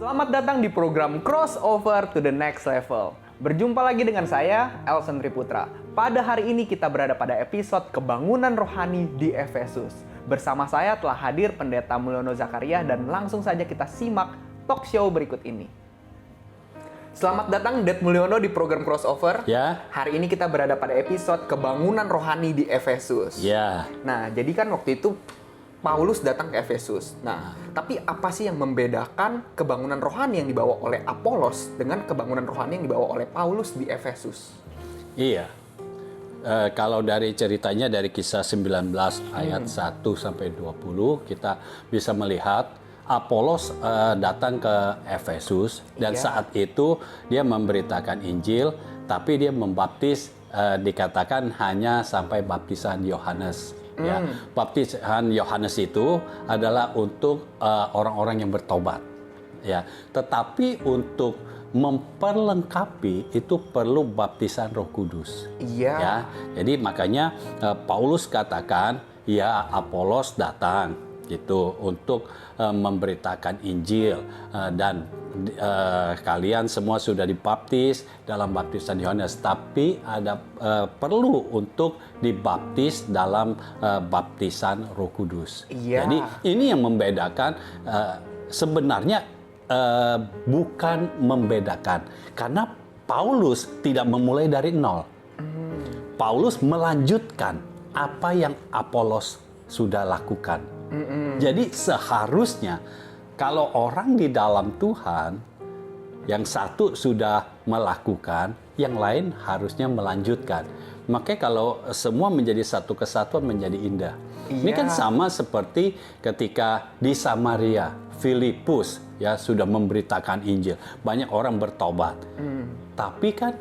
Selamat datang di program Crossover to the Next Level. Berjumpa lagi dengan saya, Elson Triputra. Pada hari ini kita berada pada episode Kebangunan Rohani di Efesus. Bersama saya telah hadir Pendeta Mulyono Zakaria dan langsung saja kita simak talk show berikut ini. Selamat datang Det Mulyono di program Crossover. Ya. Hari ini kita berada pada episode Kebangunan Rohani di Efesus. Ya. Nah, jadi kan waktu itu Paulus datang ke Efesus. Nah, tapi apa sih yang membedakan kebangunan rohani yang dibawa oleh Apolos dengan kebangunan rohani yang dibawa oleh Paulus di Efesus? Iya. Kalau dari ceritanya dari kisah 19 ayat 1 sampai 20 kita bisa melihat Apolos datang ke Efesus dan saat itu dia memberitakan Injil, tapi dia membaptis dikatakan hanya sampai baptisan Yohanes. Ya, baptisan Yohanes itu adalah untuk orang-orang yang bertobat. Ya, tetapi untuk memperlengkapi itu perlu baptisan Roh Kudus. Iya. Ya, jadi makanya Paulus katakan, ya Apolos datang gitu untuk memberitakan Injil dan kalian semua sudah dibaptis dalam baptisan Yohanes, tapi ada perlu untuk dibaptis dalam baptisan Roh Kudus. Iya. Jadi ini yang membedakan sebenarnya bukan membedakan karena Paulus tidak memulai dari nol. Paulus melanjutkan apa yang Apolos sudah lakukan. Jadi seharusnya kalau orang di dalam Tuhan yang satu sudah melakukan, yang lain harusnya melanjutkan. Makanya kalau semua menjadi satu kesatuan menjadi indah. Iya. Ini kan sama seperti ketika di Samaria, Filipus ya sudah memberitakan Injil, banyak orang bertobat. Tapi kan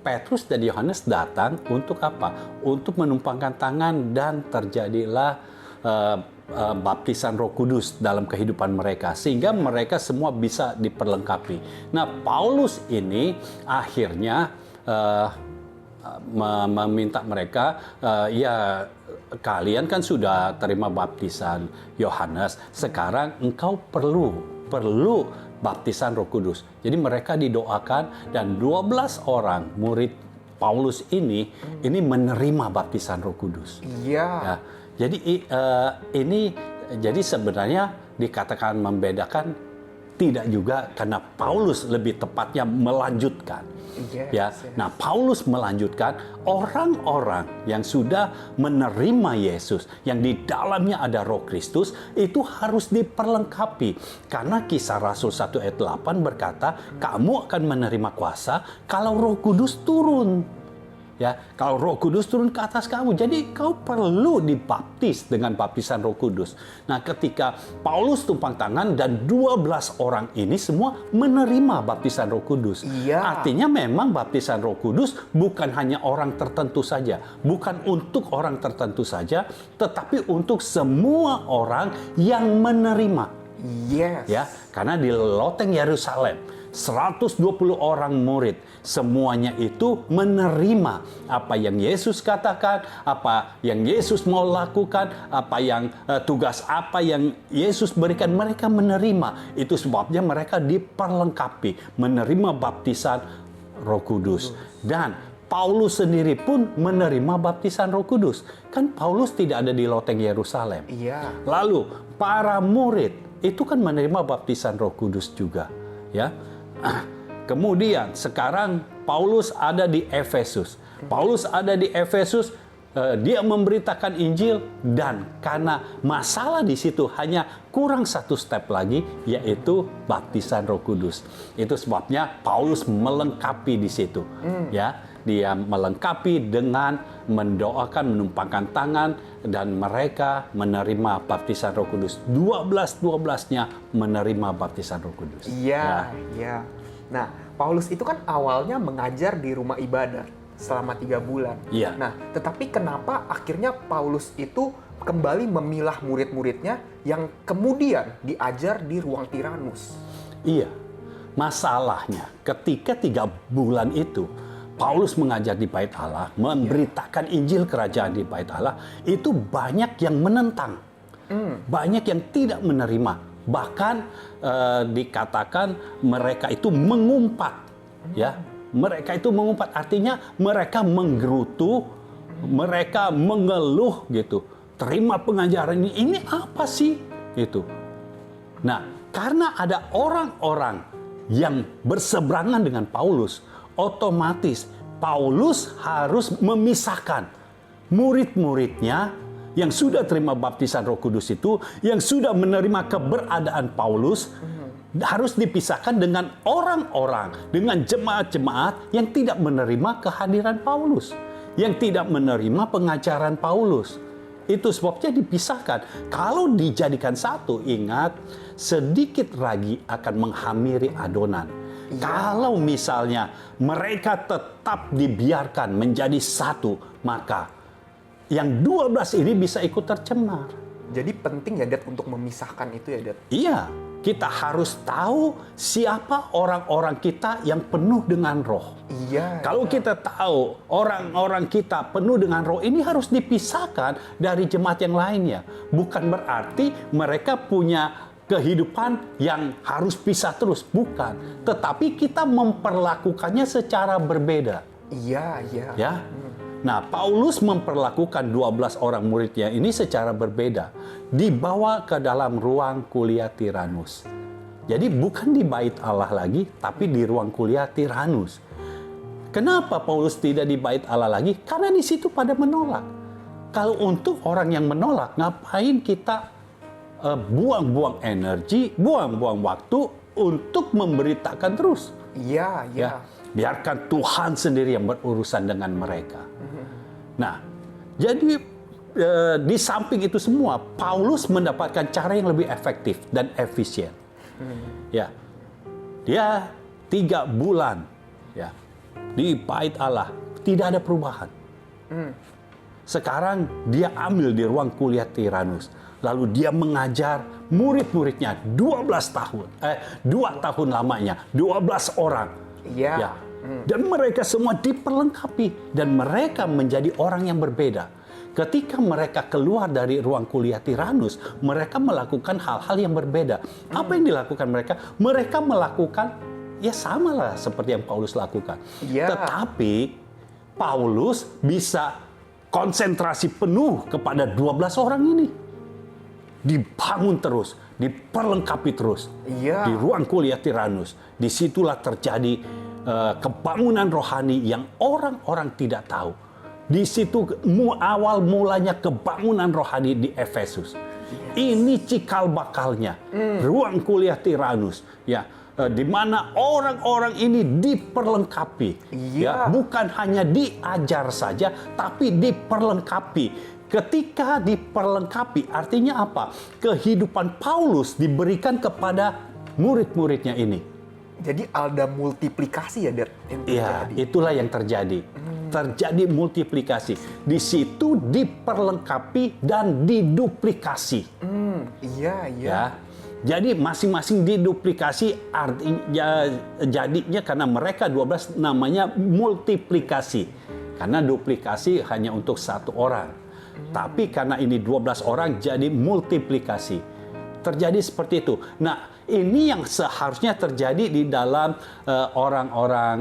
Petrus dan Yohanes datang untuk apa? Untuk menumpangkan tangan dan terjadilah baptisan Roh Kudus dalam kehidupan mereka sehingga mereka semua bisa diperlengkapi. Nah, Paulus ini akhirnya meminta mereka, ya kalian kan sudah terima baptisan Yohanes, sekarang engkau perlu baptisan Roh Kudus. Jadi mereka didoakan dan 12 orang murid Paulus ini menerima baptisan Roh Kudus. Iya. Ya. Jadi ini jadi sebenarnya dikatakan membedakan tidak juga karena Paulus lebih tepatnya melanjutkan. Yes. Nah, Paulus melanjutkan orang-orang yang sudah menerima Yesus, yang di dalamnya ada Roh Kristus, itu harus diperlengkapi. Karena Kisah Rasul 1 ayat 8 berkata, kamu akan menerima kuasa kalau Roh Kudus turun. Ya, kalau Roh Kudus turun ke atas kamu, jadi kau perlu dibaptis dengan baptisan Roh Kudus. Nah, ketika Paulus tumpang tangan dan 12 orang ini semua menerima baptisan Roh Kudus. Iya. Artinya memang baptisan Roh Kudus bukan hanya orang tertentu saja, bukan untuk orang tertentu saja, tetapi untuk semua orang yang menerima. Yes. Ya, karena di loteng Yerusalem 120 orang murid, semuanya itu menerima apa yang Yesus katakan, apa yang Yesus mau lakukan, apa yang tugas apa yang Yesus berikan, mereka menerima. Itu sebabnya mereka diperlengkapi, menerima baptisan Roh Kudus. Dan Paulus sendiri pun menerima baptisan Roh Kudus. Kan Paulus tidak ada di loteng Yerusalem. Iya. Lalu para murid itu kan menerima baptisan Roh Kudus juga, ya. Kemudian sekarang Paulus ada di Efesus. Paulus ada di Efesus, dia memberitakan Injil dan karena masalah di situ hanya kurang satu step lagi, yaitu baptisan Roh Kudus. Itu sebabnya Paulus melengkapi di situ, ya. Dia melengkapi dengan mendoakan, menumpangkan tangan, dan mereka menerima baptisan Roh Kudus. 12-12-nya menerima baptisan Roh Kudus. Iya, iya. Nah, Paulus itu kan awalnya mengajar di rumah ibadat selama 3 bulan. Iya. Nah, tetapi kenapa akhirnya Paulus itu kembali memilah murid-muridnya yang kemudian diajar di ruang Tiranus? Iya. Masalahnya ketika 3 bulan itu Paulus mengajar di Bait Allah, memberitakan Injil kerajaan di Bait Allah, itu banyak yang menentang. Banyak yang tidak menerima. Bahkan dikatakan mereka itu mengumpat, ya. Mereka itu mengumpat, artinya mereka menggerutu, mereka mengeluh gitu. Terima pengajaran ini apa sih? Gitu. Nah, karena ada orang-orang yang berseberangan dengan Paulus, otomatis Paulus harus memisahkan murid-muridnya yang sudah terima baptisan Roh Kudus itu, yang sudah menerima keberadaan Paulus, harus dipisahkan dengan orang-orang, dengan jemaat-jemaat yang tidak menerima kehadiran Paulus, yang tidak menerima pengajaran Paulus. Itu sebabnya dipisahkan. Kalau dijadikan satu, ingat, sedikit ragi akan menghamiri adonan. Kalau misalnya mereka tetap dibiarkan menjadi satu, maka yang 12 ini bisa ikut tercemar. Jadi penting ya, Dad, untuk memisahkan itu ya, Dad? Iya, kita harus tahu siapa orang-orang kita yang penuh dengan roh. Iya. Kalau kita tahu orang-orang kita penuh dengan roh, ini harus dipisahkan dari jemaat yang lainnya. Bukan berarti mereka punya kehidupan yang harus pisah terus, bukan. Tetapi kita memperlakukannya secara berbeda. Iya, iya. Ya. Nah, Paulus memperlakukan 12 orang muridnya ini secara berbeda. Dibawa ke dalam ruang kuliah Tiranus. Jadi bukan di bait Allah lagi, tapi di ruang kuliah Tiranus. Kenapa Paulus tidak di bait Allah lagi? Karena di situ pada menolak. Kalau untuk orang yang menolak, ngapain kita buang-buang energi, buang-buang waktu untuk memberitakan terus? Iya, iya. Ya, biarkan Tuhan sendiri yang berurusan dengan mereka. Nah, jadi di samping itu semua, Paulus mendapatkan cara yang lebih efektif dan efisien. Ya, dia 3 bulan ya di bait Allah, tidak ada perubahan. Sekarang dia ambil di ruang kuliah Tiranus, lalu dia mengajar murid-muridnya 2 tahun lamanya, 12 orang. Iya. Ya. Dan mereka semua diperlengkapi dan mereka menjadi orang yang berbeda. Ketika mereka keluar dari ruang kuliah Tiranus, mereka melakukan hal-hal yang berbeda. Apa yang dilakukan mereka? Mereka melakukan ya samalah seperti yang Paulus lakukan. Iya. Tetapi Paulus bisa konsentrasi penuh kepada 12 orang ini. Dibangun terus, diperlengkapi terus. Iya. Di ruang kuliah Tiranus. Disitulah terjadi kebangunan rohani yang orang-orang tidak tahu. Di situ awal mulanya kebangunan rohani di Efesus. Ini cikal bakalnya, ruang kuliah Tiranus, ya, di mana orang-orang ini diperlengkapi, ya, bukan hanya diajar saja, tapi diperlengkapi. Ketika diperlengkapi, artinya apa? Kehidupan Paulus diberikan kepada murid-muridnya ini. Jadi ada multiplikasi ya, Dad? Iya, itulah yang terjadi. Terjadi multiplikasi. Di situ diperlengkapi dan diduplikasi. Iya, iya. Ya. Jadi masing-masing diduplikasi, artinya jadinya karena mereka 12 namanya multiplikasi. Karena duplikasi hanya untuk 1 orang. Tapi karena ini 12 orang jadi multiplikasi. Terjadi seperti itu. Nah, ini yang seharusnya terjadi di dalam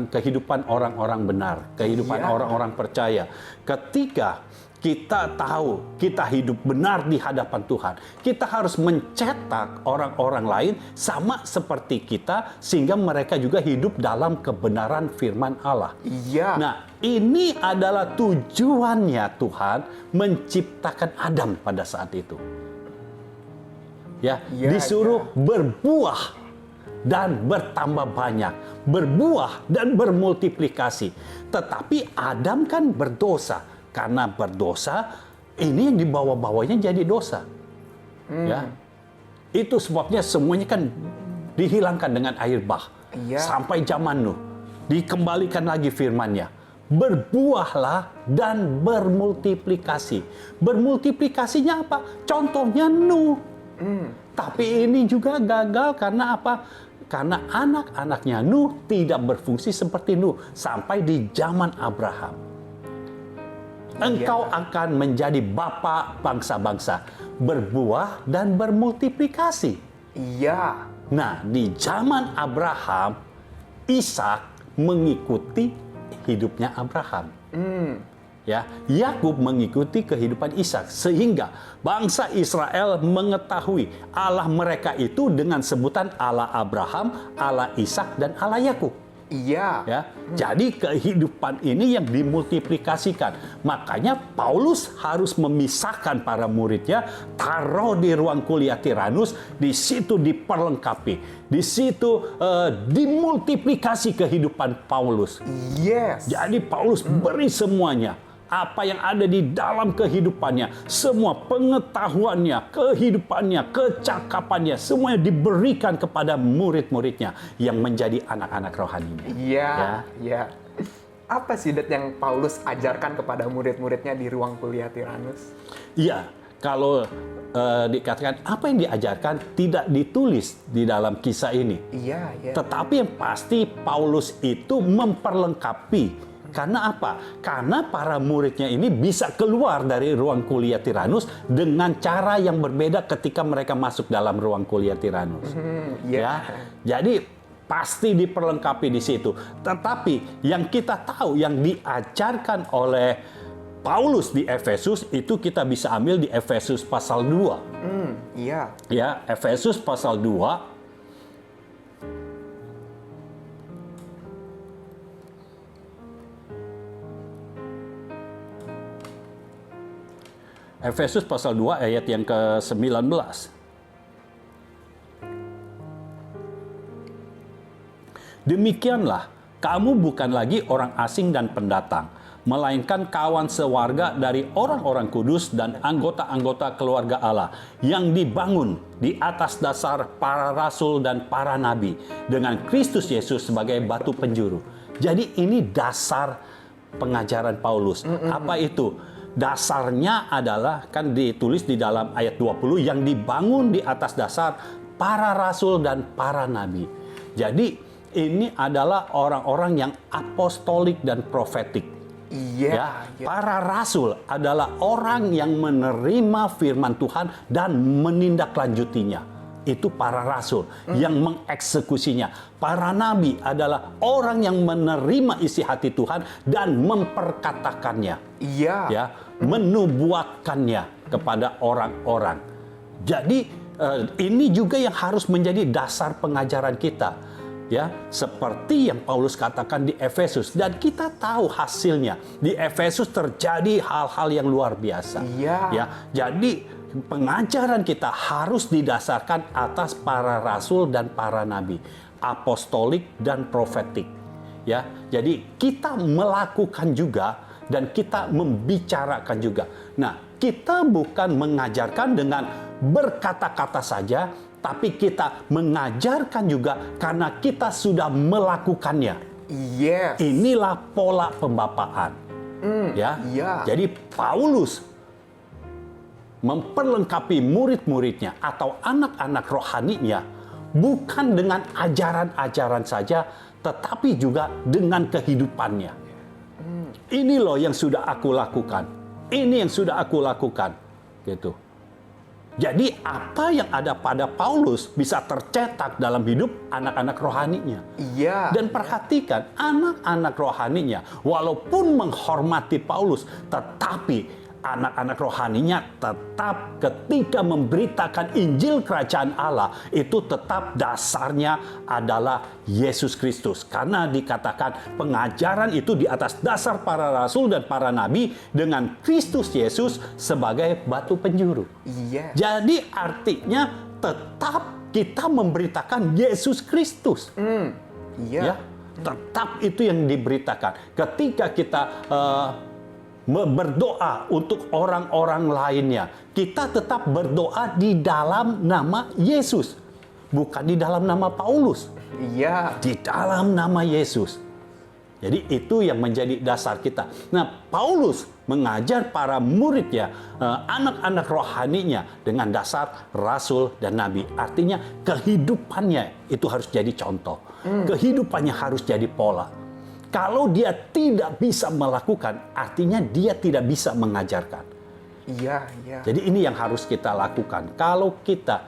kehidupan orang-orang benar, kehidupan orang-orang percaya. Ketika kita tahu kita hidup benar di hadapan Tuhan, kita harus mencetak orang-orang lain sama seperti kita sehingga mereka juga hidup dalam kebenaran firman Allah. Iya. Nah, ini adalah tujuannya Tuhan menciptakan Adam pada saat itu. Ya, disuruh berbuah dan bertambah banyak, berbuah dan bermultiplikasi. Tetapi Adam kan berdosa. Karena berdosa, ini yang dibawa-bawanya jadi dosa. Ya. Itu sebabnya semuanya kan dihilangkan dengan air bah. Sampai zaman Nuh. Dikembalikan lagi firman-Nya. Berbuahlah dan bermultiplikasi. Bermultiplikasinya apa? Contohnya Nuh. Tapi ini juga gagal karena apa? Karena anak-anaknya Nuh tidak berfungsi seperti Nuh sampai di zaman Abraham. Engkau akan menjadi bapa bangsa-bangsa, berbuah dan bermultiplikasi. Iya. Nah, di zaman Abraham, Ishak mengikuti hidupnya Abraham. Ya, Yakub mengikuti kehidupan Ishak, sehingga bangsa Israel mengetahui Allah mereka itu dengan sebutan Allah Abraham, Allah Ishak, dan Allah Yakub. Iya. Ya, jadi kehidupan ini yang dimultiplikasikan. Makanya Paulus harus memisahkan para muridnya, taruh di ruang kuliah Tiranus, di situ diperlengkapi, di situ dimultiplikasi kehidupan Paulus. Yes. Jadi Paulus beri semuanya. Apa yang ada di dalam kehidupannya, semua pengetahuannya, kehidupannya, kecakapannya, semuanya diberikan kepada murid-muridnya yang menjadi anak-anak rohaninya. Iya, iya. Apa sih Det yang Paulus ajarkan kepada murid-muridnya di ruang kuliah Tiranus? Iya, kalau dikatakan apa yang diajarkan tidak ditulis di dalam kisah ini. Iya, iya. Tetapi yang pasti Paulus itu memperlengkapi. Karena apa? Karena para muridnya ini bisa keluar dari ruang kuliah Tiranus dengan cara yang berbeda ketika mereka masuk dalam ruang kuliah Tiranus. Ya, jadi pasti diperlengkapi di situ. Tetapi yang kita tahu, yang diajarkan oleh Paulus di Efesus itu kita bisa ambil di Efesus pasal 2. Iya. Ya, Efesus pasal 2. Efesus pasal 2 ayat yang ke-19. Demikianlah, kamu bukan lagi orang asing dan pendatang, melainkan kawan sewarga dari orang-orang kudus dan anggota-anggota keluarga Allah yang dibangun di atas dasar para rasul dan para nabi dengan Kristus Yesus sebagai batu penjuru. Jadi ini dasar pengajaran Paulus. Apa itu? Dasarnya adalah kan ditulis di dalam ayat 20 yang dibangun di atas dasar para rasul dan para nabi. Jadi ini adalah orang-orang yang apostolik dan profetik. Iya. Para rasul adalah orang yang menerima firman Tuhan dan menindaklanjutinya. Itu para rasul yang mengeksekusinya. Para nabi adalah orang yang menerima isi hati Tuhan dan memperkatakannya. Iya. Ya, menubuatkannya kepada orang-orang. Jadi ini juga yang harus menjadi dasar pengajaran kita. Ya, seperti yang Paulus katakan di Efesus, dan kita tahu hasilnya. Di Efesus terjadi hal-hal yang luar biasa. Iya. Ya, jadi pengajaran kita harus didasarkan atas para rasul dan para nabi, apostolik dan profetik. Ya, jadi kita melakukan juga dan kita membicarakan juga. Nah, kita bukan mengajarkan dengan berkata-kata saja, tapi kita mengajarkan juga karena kita sudah melakukannya. Yes. Inilah pola pembapaan. Ya. Iya. Jadi Paulus memperlengkapi murid-muridnya atau anak-anak rohaninya bukan dengan ajaran-ajaran saja, tetapi juga dengan kehidupannya. Ini loh yang sudah aku lakukan. Ini yang sudah aku lakukan. Gitu. Jadi apa yang ada pada Paulus bisa tercetak dalam hidup anak-anak rohaninya. Iya. Dan perhatikan, anak-anak rohaninya walaupun menghormati Paulus, tetapi anak-anak rohaninya tetap ketika memberitakan Injil Kerajaan Allah itu tetap dasarnya adalah Yesus Kristus. Karena dikatakan pengajaran itu di atas dasar para rasul dan para nabi dengan Kristus Yesus sebagai batu penjuru. Iya. Jadi artinya tetap kita memberitakan Yesus Kristus. Iya. Ya, tetap itu yang diberitakan. Ketika kita berdoa untuk orang-orang lainnya, kita tetap berdoa di dalam nama Yesus, bukan di dalam nama Paulus. Iya. Di dalam nama Yesus. Jadi itu yang menjadi dasar kita. Nah, Paulus mengajar para muridnya, anak-anak rohaninya dengan dasar rasul dan nabi. Artinya kehidupannya itu harus jadi contoh. Kehidupannya harus jadi pola. Kalau dia tidak bisa melakukan, artinya dia tidak bisa mengajarkan. Iya, iya. Jadi ini yang harus kita lakukan. Kalau kita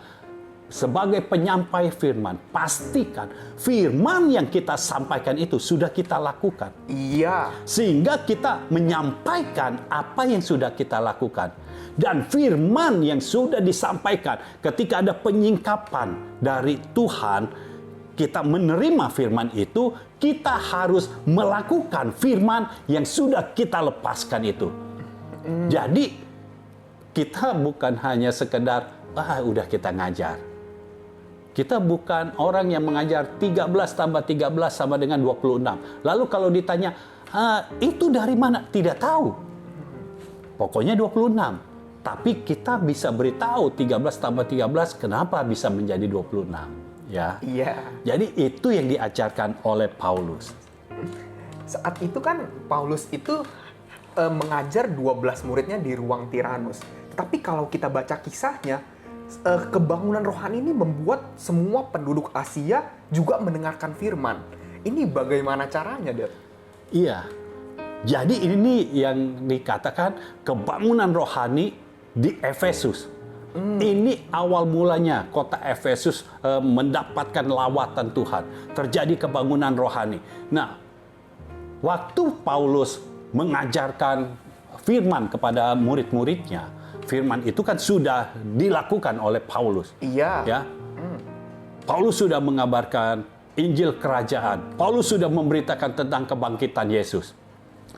sebagai penyampai firman, pastikan firman yang kita sampaikan itu sudah kita lakukan. Iya. Sehingga kita menyampaikan apa yang sudah kita lakukan. Dan firman yang sudah disampaikan, ketika ada penyingkapan dari Tuhan, kita menerima firman itu, kita harus melakukan firman yang sudah kita lepaskan itu. Jadi, kita bukan hanya sekedar, udah kita ngajar. Kita bukan orang yang mengajar 13 tambah 13 sama dengan 26. Lalu kalau ditanya, itu dari mana? Tidak tahu. Pokoknya 26. Tapi kita bisa beritahu 13 tambah 13 kenapa bisa menjadi 26. Ya. Iya. Jadi itu yang diajarkan oleh Paulus. Saat itu kan Paulus itu mengajar 12 muridnya di ruang Tiranus. Tapi kalau kita baca kisahnya, kebangunan rohani ini membuat semua penduduk Asia juga mendengarkan firman. Ini bagaimana caranya, Dad? Iya. Jadi ini yang dikatakan kebangunan rohani di Efesus. Ini awal mulanya kota Efesus mendapatkan lawatan Tuhan. Terjadi kebangunan rohani. Nah, waktu Paulus mengajarkan firman kepada murid-muridnya, firman itu kan sudah dilakukan oleh Paulus. Iya. Ya. Paulus sudah mengabarkan Injil kerajaan. Paulus sudah memberitakan tentang kebangkitan Yesus.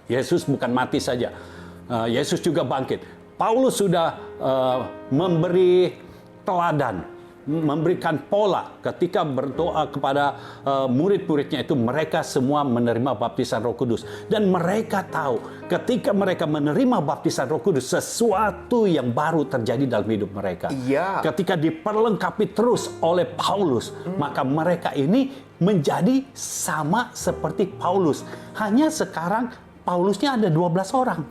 Yesus bukan mati saja. Yesus juga bangkit. Paulus sudah memberi teladan, memberikan pola ketika berdoa kepada murid-muridnya itu, mereka semua menerima baptisan Roh Kudus, dan mereka tahu ketika mereka menerima baptisan Roh Kudus sesuatu yang baru terjadi dalam hidup mereka. Iya. Ketika diperlengkapi terus oleh Paulus, maka mereka ini menjadi sama seperti Paulus. Hanya sekarang Paulusnya ada 12 orang.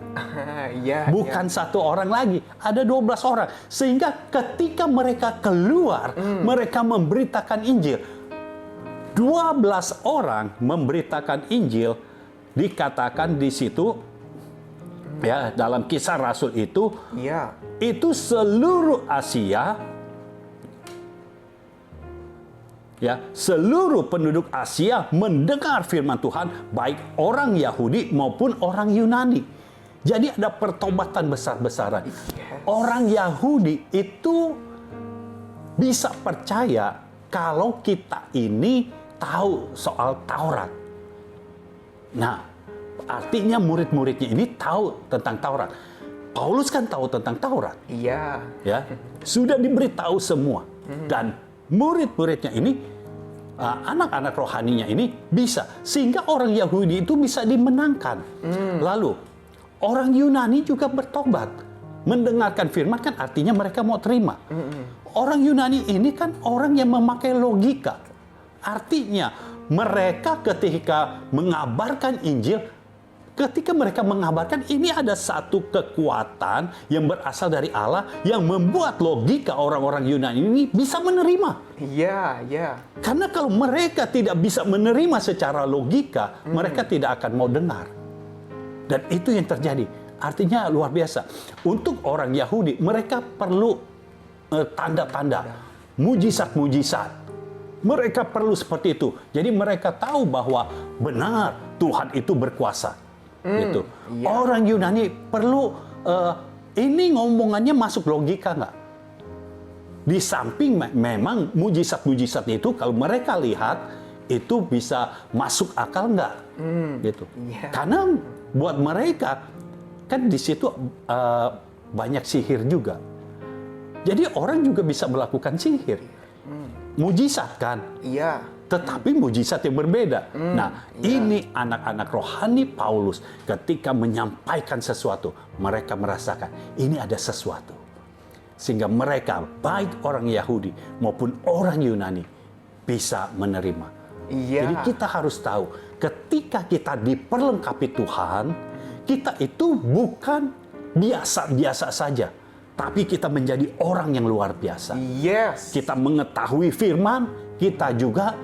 Iya. Bukan satu orang lagi, ada 12 orang. Sehingga ketika mereka keluar, mereka memberitakan Injil. 12 orang memberitakan Injil, dikatakan di situ, ya, dalam Kisah Rasul itu, Iya. itu seluruh Asia, ya, seluruh penduduk Asia mendengar firman Tuhan, baik orang Yahudi maupun orang Yunani. Jadi ada pertobatan besar-besaran. Yes. Orang Yahudi itu bisa percaya kalau kita ini tahu soal Taurat. Nah, artinya murid-muridnya ini tahu tentang Taurat. Paulus kan tahu tentang Taurat. Iya. Ya, sudah diberitahu semua. Dan murid-muridnya ini, anak-anak rohaninya ini bisa, sehingga orang Yahudi itu bisa dimenangkan. Lalu orang Yunani juga bertobat, mendengarkan firman, kan artinya mereka mau terima. Orang Yunani ini kan orang yang memakai logika, artinya mereka ketika mengabarkan Injil, ketika mereka mengabarkan, ini ada satu kekuatan yang berasal dari Allah yang membuat logika orang-orang Yunani ini bisa menerima. Iya, iya. Karena kalau mereka tidak bisa menerima secara logika, mereka tidak akan mau dengar. Dan itu yang terjadi. Artinya luar biasa. Untuk orang Yahudi, mereka perlu tanda-tanda, mujizat-mujizat. Mereka perlu seperti itu. Jadi mereka tahu bahwa benar Tuhan itu berkuasa. Gitu. Iya. Orang Yunani perlu, ini ngomongannya masuk logika nggak? Di samping memang mujizat-mujizat itu kalau mereka lihat itu bisa masuk akal nggak? Gitu. Iya. Karena buat mereka kan di situ banyak sihir juga. Jadi orang juga bisa melakukan sihir. Mujizat kan? Iya. Tetapi mujizat yang berbeda. Nah, ini anak-anak rohani Paulus ketika menyampaikan sesuatu, mereka merasakan ini ada sesuatu. Sehingga mereka, baik orang Yahudi maupun orang Yunani, bisa menerima. Iya. Jadi kita harus tahu, ketika kita diperlengkapi Tuhan, kita itu bukan biasa-biasa saja, tapi kita menjadi orang yang luar biasa. Yes. Kita mengetahui firman, kita juga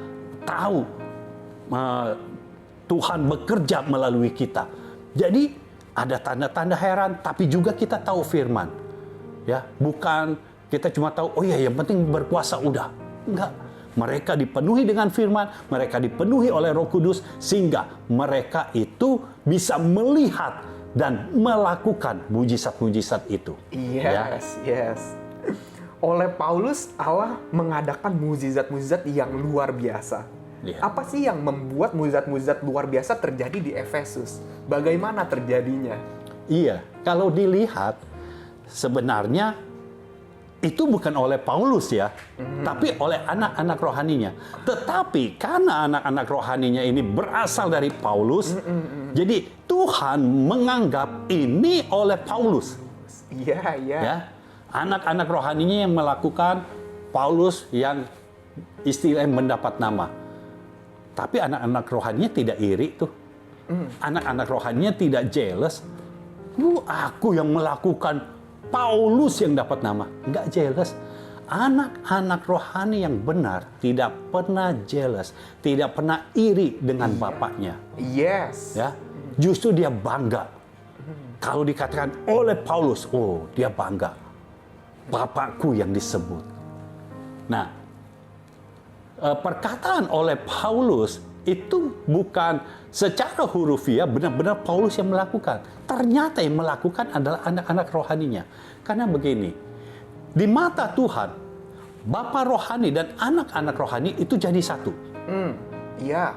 tahu Tuhan bekerja melalui kita. Jadi ada tanda-tanda heran, tapi juga kita tahu firman. Ya, bukan Kita cuma tahu, oh ya, yang penting berpuasa udah. Enggak. Mereka dipenuhi dengan firman, mereka dipenuhi oleh Roh Kudus, sehingga mereka itu bisa melihat dan melakukan mujizat-mujizat itu. Yes. Oleh Paulus, Allah mengadakan mujizat-mujizat yang luar biasa. Iya. Apa sih yang membuat mujizat-mujizat luar biasa terjadi di Efesus? Bagaimana terjadinya? Iya, kalau dilihat sebenarnya itu bukan oleh Paulus ya, tapi oleh anak-anak rohaninya. Tetapi karena anak-anak rohaninya ini berasal dari Paulus, jadi Tuhan menganggap ini oleh Paulus. Iya. Ya, anak-anak rohaninya yang melakukan, Paulus yang istilahnya mendapat nama. Tapi anak-anak rohaninya tidak iri tuh. Anak-anak rohaninya tidak jealous. Aku yang melakukan, Paulus yang dapat nama. Enggak jealous. Anak-anak rohani yang benar tidak pernah jealous, tidak pernah iri dengan bapaknya. Yes. Ya, justru dia bangga. Kalau dikatakan oleh Paulus, oh dia bangga. Bapakku yang disebut. Nah, perkataan oleh Paulus itu bukan secara hurufiah benar-benar Paulus yang melakukan. Ternyata yang melakukan adalah anak-anak rohaninya. Karena begini, di mata Tuhan, Bapa rohani dan anak-anak rohani itu jadi satu. Iya.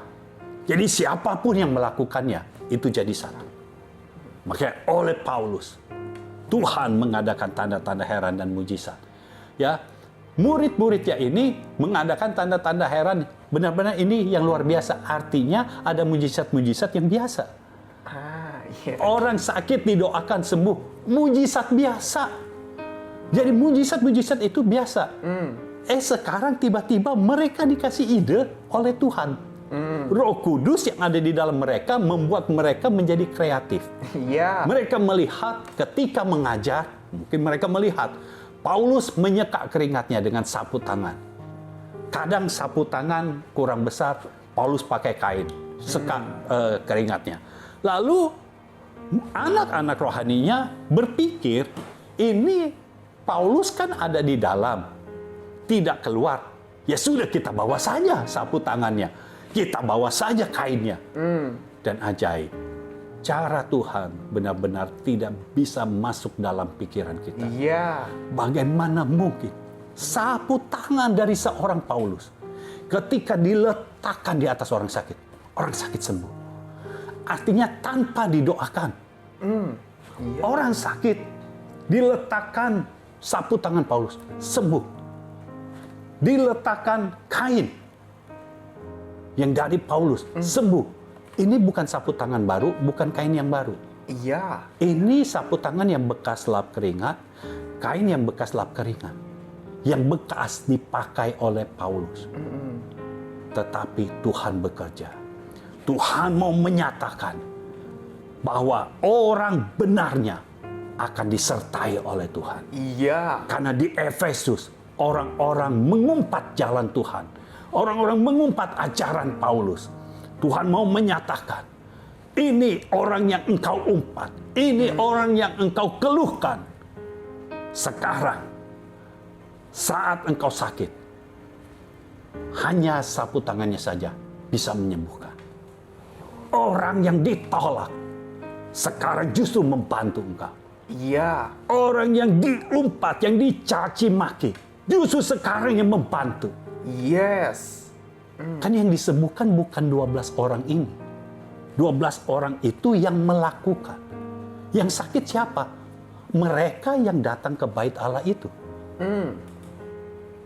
Jadi siapapun yang melakukannya, itu jadi satu. Makanya oleh Paulus, Tuhan mengadakan tanda-tanda heran dan mujizat. Ya, murid-muridnya ini mengadakan tanda-tanda heran. Benar-benar ini yang luar biasa. Artinya ada mujizat-mujizat yang biasa. Orang sakit didoakan sembuh. Mujizat biasa. Jadi mujizat-mujizat itu biasa. Sekarang tiba-tiba mereka dikasih ide oleh Tuhan. Roh Kudus yang ada di dalam mereka membuat mereka menjadi kreatif. Mereka melihat ketika mengajar, mungkin mereka melihat Paulus menyeka keringatnya dengan sapu tangan. Kadang sapu tangan kurang besar, Paulus pakai kain, seka keringatnya. Lalu anak-anak rohaninya berpikir, ini Paulus kan ada di dalam, tidak keluar. Ya sudah, kita bawa saja sapu tangannya, kita bawa saja kainnya. Dan ajaib, cara Tuhan benar-benar tidak bisa masuk dalam pikiran kita. Bagaimana mungkin sapu tangan dari seorang Paulus ketika diletakkan di atas orang sakit sembuh. Artinya tanpa didoakan. Orang sakit diletakkan sapu tangan Paulus, sembuh. Diletakkan kain yang dari Paulus, sembuh. Ini bukan sapu tangan baru, bukan kain yang baru. Ini sapu tangan yang bekas lap keringat, kain yang bekas lap keringat, yang bekas dipakai oleh Paulus. Tetapi Tuhan bekerja. Tuhan mau menyatakan bahwa orang benarnya akan disertai oleh Tuhan. Karena di Efesus, orang-orang mengumpat jalan Tuhan. Orang-orang mengumpat ajaran Paulus. Tuhan mau menyatakan, ini orang yang engkau umpat, ini orang yang engkau keluhkan. Sekarang, saat engkau sakit, hanya sapu tangannya saja bisa menyembuhkan. Orang yang ditolak, sekarang justru membantu engkau. Orang yang diumpat, yang dicaci maki, justru sekarang yang membantu. Kan yang disembuhkan bukan 12 orang ini. 12 orang itu yang melakukan. Yang sakit siapa? Mereka yang datang ke bait Allah itu.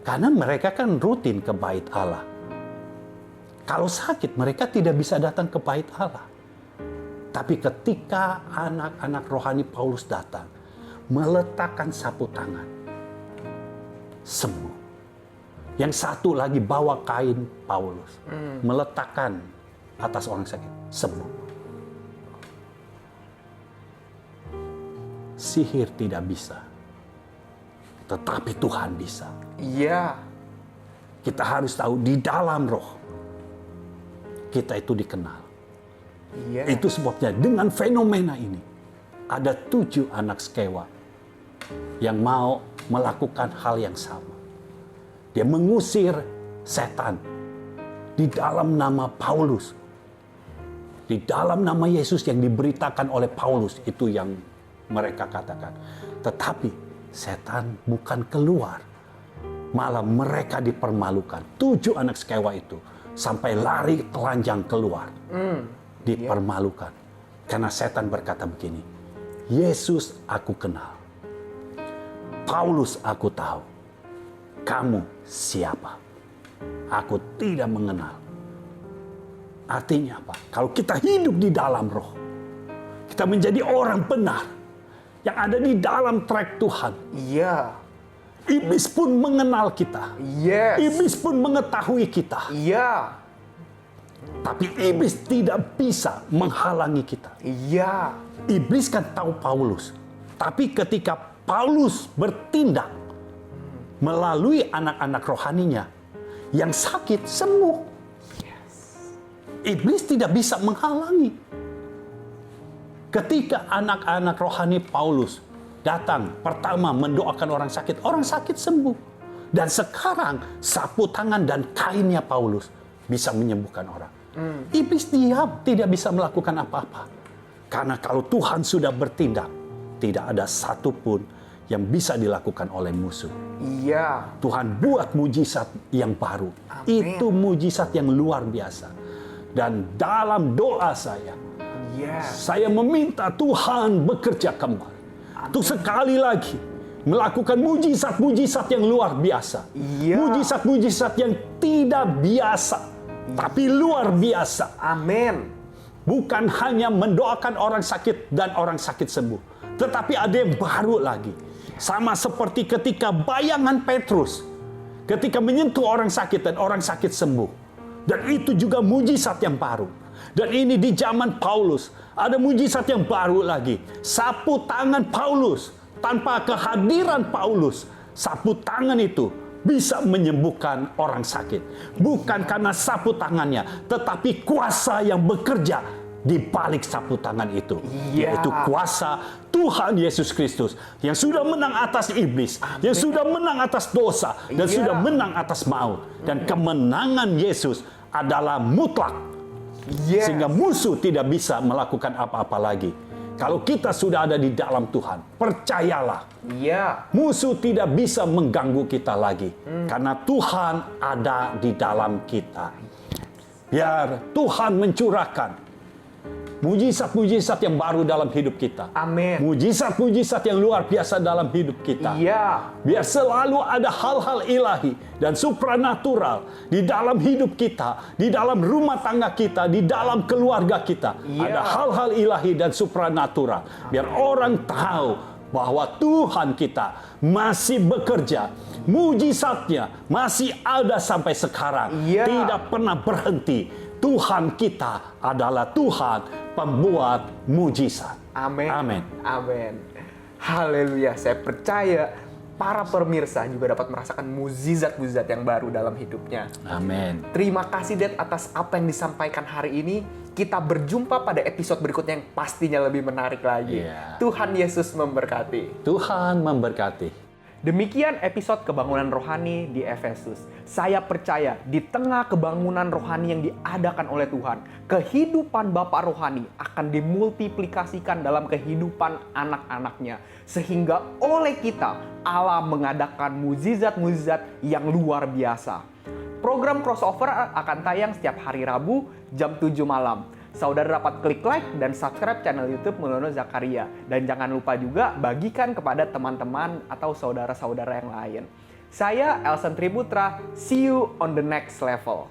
Karena mereka kan rutin ke bait Allah. Kalau sakit, mereka tidak bisa datang ke bait Allah. Tapi ketika anak-anak rohani Paulus datang, meletakkan sapu tangan, sembuh. Yang satu lagi bawa kain Paulus, meletakkan atas orang sakit, sembuh. Sihir tidak bisa, tetapi Tuhan bisa. Kita harus tahu di dalam roh, kita itu dikenal. Itu sebabnya dengan fenomena ini, ada 7 anak Skewa yang mau melakukan hal yang sama. Dia mengusir setan di dalam nama Paulus. Di dalam nama Yesus yang diberitakan oleh Paulus, itu yang mereka katakan. Tetapi setan bukan keluar, malah mereka dipermalukan. 7 anak sekewa itu sampai lari telanjang keluar. Dipermalukan. Karena setan berkata begini, Yesus aku kenal, Paulus aku tahu, kamu siapa? Aku tidak mengenal. Artinya apa? Kalau kita hidup di dalam roh, kita menjadi orang benar yang ada di dalam track Tuhan. Iya. Iblis pun mengenal kita. Yes. Iblis pun mengetahui kita. Iya. Tapi iblis tidak bisa menghalangi kita. Iya. Iblis kan tahu Paulus. Tapi ketika Paulus bertindak melalui anak-anak rohaninya, yang sakit sembuh. Iblis tidak bisa menghalangi. Ketika anak-anak rohani Paulus datang pertama mendoakan orang sakit sembuh. Dan sekarang sapu tangan dan kainnya Paulus bisa menyembuhkan orang. Iblis diam, tidak bisa melakukan apa-apa. Karena kalau Tuhan sudah bertindak, tidak ada satupun yang bisa dilakukan oleh musuh. Iya. Tuhan buat mujizat yang baru. Amin. Itu mujizat yang luar biasa. Dan dalam doa saya, saya meminta Tuhan bekerja kembali. Untuk sekali lagi melakukan mujizat-mujizat yang luar biasa. Iya. Mujizat-mujizat yang tidak biasa, tapi luar biasa. Amin. Bukan hanya mendoakan orang sakit dan orang sakit sembuh, tetapi ada yang baru lagi. Sama seperti ketika bayangan Petrus, ketika menyentuh orang sakit dan orang sakit sembuh. Dan itu juga mujizat yang baru. Dan ini di zaman Paulus, ada mujizat yang baru lagi. Sapu tangan Paulus, tanpa kehadiran Paulus, sapu tangan itu bisa menyembuhkan orang sakit. Bukan karena sapu tangannya, tetapi kuasa yang bekerja di balik sapu tangan itu. Yaitu kuasa Tuhan Yesus Kristus yang sudah menang atas iblis, yang sudah menang atas dosa, dan sudah menang atas maut. Dan kemenangan Yesus adalah mutlak. Sehingga musuh tidak bisa melakukan apa-apa lagi. Kalau kita sudah ada di dalam Tuhan, percayalah, musuh tidak bisa mengganggu kita lagi. Karena Tuhan ada di dalam kita. Biar Tuhan mencurahkan mujizat-mujizat yang baru dalam hidup kita. Amin. Mujizat-mujizat yang luar biasa dalam hidup kita. Biar selalu ada hal-hal ilahi dan supranatural di dalam hidup kita, di dalam rumah tangga kita, di dalam keluarga kita. Ada hal-hal ilahi dan supranatural. Biar orang tahu bahwa Tuhan kita masih bekerja. Mujizatnya masih ada sampai sekarang. Tidak pernah berhenti. Tuhan kita adalah Tuhan pembuat mujizat. Amin. Amin. Amin. Haleluya. Saya percaya para pemirsa juga dapat merasakan mujizat-mujizat yang baru dalam hidupnya. Amin. Terima kasih Dad atas apa yang disampaikan hari ini. Kita berjumpa pada episode berikutnya yang pastinya lebih menarik lagi. Tuhan Yesus memberkati. Tuhan memberkati. Demikian episode kebangunan rohani di Efesus. Saya percaya di tengah kebangunan rohani yang diadakan oleh Tuhan, kehidupan Bapak rohani akan dimultiplikasikan dalam kehidupan anak-anaknya. Sehingga oleh kita, Allah mengadakan mujizat-mujizat yang luar biasa. Program crossover akan tayang setiap hari Rabu jam 7 malam. Saudara dapat klik like dan subscribe channel YouTube Mulyono Zakaria. Dan jangan lupa juga bagikan kepada teman-teman atau saudara-saudara yang lain. Saya Elsen Triputra, see you on the next level.